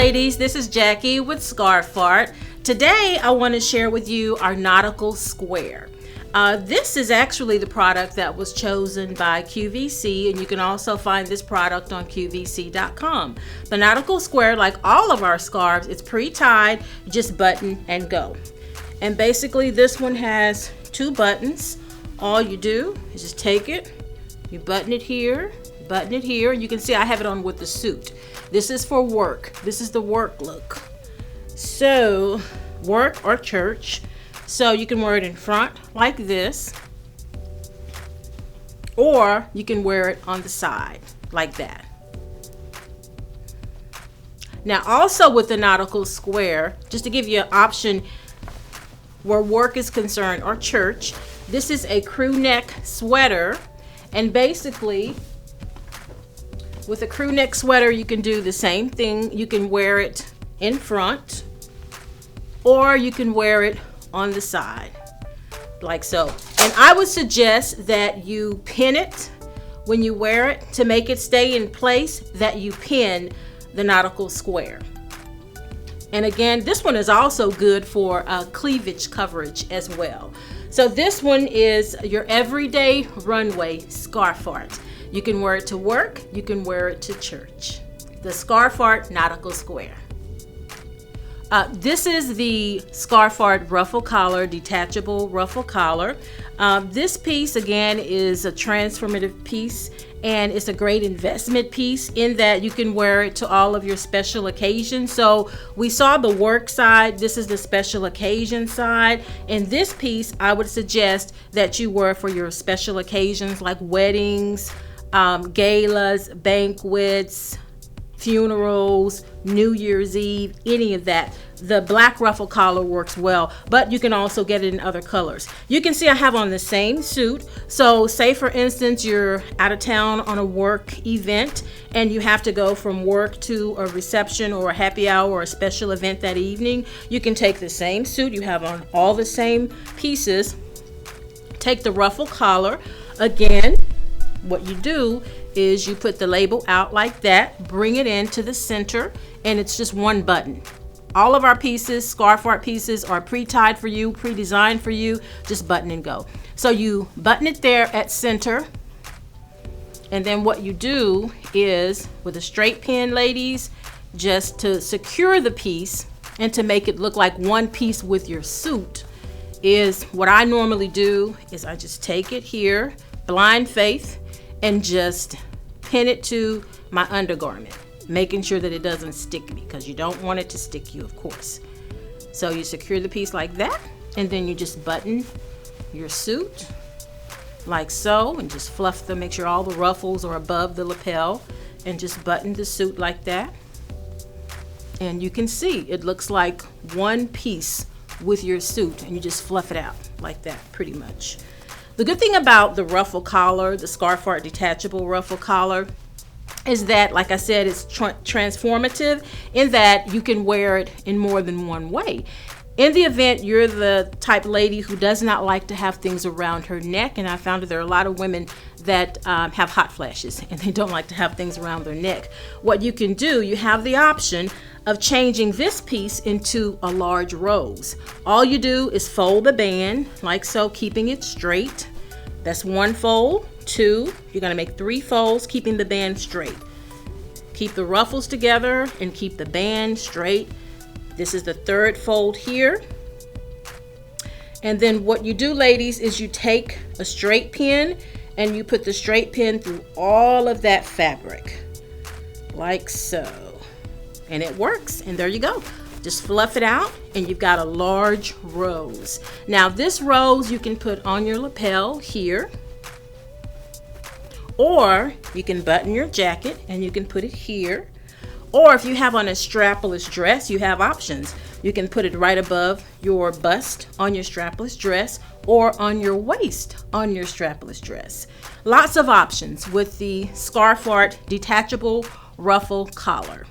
ladies, this is Jackie with Scarf Art. Today I want to share with you our Nautical Square. This is actually the product that was chosen by QVC, and you can also find this product on QVC.com. The Nautical Square, like all of our scarves, it's pre-tied, just button and go. And basically this one has 2 buttons. All you do is just take it, you button it here, and you can see I have it on with the suit. This is for work. This is the work look. So, work or church. So you can wear it in front like this, or you can wear it on the side like that. Now also with the Nautical Square, just to give you an option where work is concerned or church, this is a crew neck sweater, and basically with a crew neck sweater you can do the same thing. You can wear it in front, or you can wear it on the side like so. And I would suggest that you pin it when you wear it to make it stay in place, that you pin the Nautical Square. And again, this one is also good for cleavage coverage as well. So this one is your everyday runway scarf art. You can wear it to work, you can wear it to church. The Scarf Art Nautical Square. This is the Scarf Art Ruffle Collar, Detachable Ruffle Collar. This piece again is a transformative piece, and it's a great investment piece in that you can wear it to all of your special occasions. So we saw the work side, this is the special occasion side, and this piece I would suggest that you wear for your special occasions like weddings, galas, banquets, funerals, New Year's Eve, any of that. The black ruffle collar works well, but you can also get it in other colors. You can see I have on the same suit. So say for instance you're out of town on a work event and you have to go from work to a reception or a happy hour or a special event that evening. You can take the same suit, you have on all the same pieces, take the ruffle collar. Again, what you do is you put the label out like that, bring it into the center, and it's just one button. All of our pieces, scarf art pieces, are pre-tied for you, pre-designed for you, just button and go. So you button it there at center, and then what you do is with a straight pin, ladies, just to secure the piece and to make it look like one piece with your suit, is what I normally do is I just take it here, blind faith, and just pin it to my undergarment, making sure that it doesn't stick me, because you don't want it to stick you, of course. So you secure the piece like that, and then you just button your suit like so, and just fluff them, make sure all the ruffles are above the lapel, and just button the suit like that. And you can see it looks like one piece with your suit, and you just fluff it out like that pretty much. The good thing about the ruffle collar, the Scarf Art Detachable Ruffle Collar, is that, like I said, it's transformative in that you can wear it in more than one way. In the event you're the type of lady who does not like to have things around her neck, and I found that there are a lot of women that have hot flashes and they don't like to have things around their neck. What you can do, you have the option of changing this piece into a large rose. All you do is fold the band like so, keeping it straight. That's one fold. 2, you're going to make 3 folds, keeping the band straight. Keep the ruffles together and keep the band straight. This is the 3rd fold here. And then what you do, ladies, is you take a straight pin and you put the straight pin through all of that fabric like so, and it works. And there you go, just fluff it out and you've got a large rose. Now this rose you can put on your lapel here, or you can button your jacket and you can put it here. Or if you have on a strapless dress, you have options. You can put it right above your bust on your strapless dress, or on your waist on your strapless dress. Lots of options with the Scarf Art Detachable Ruffle Collar.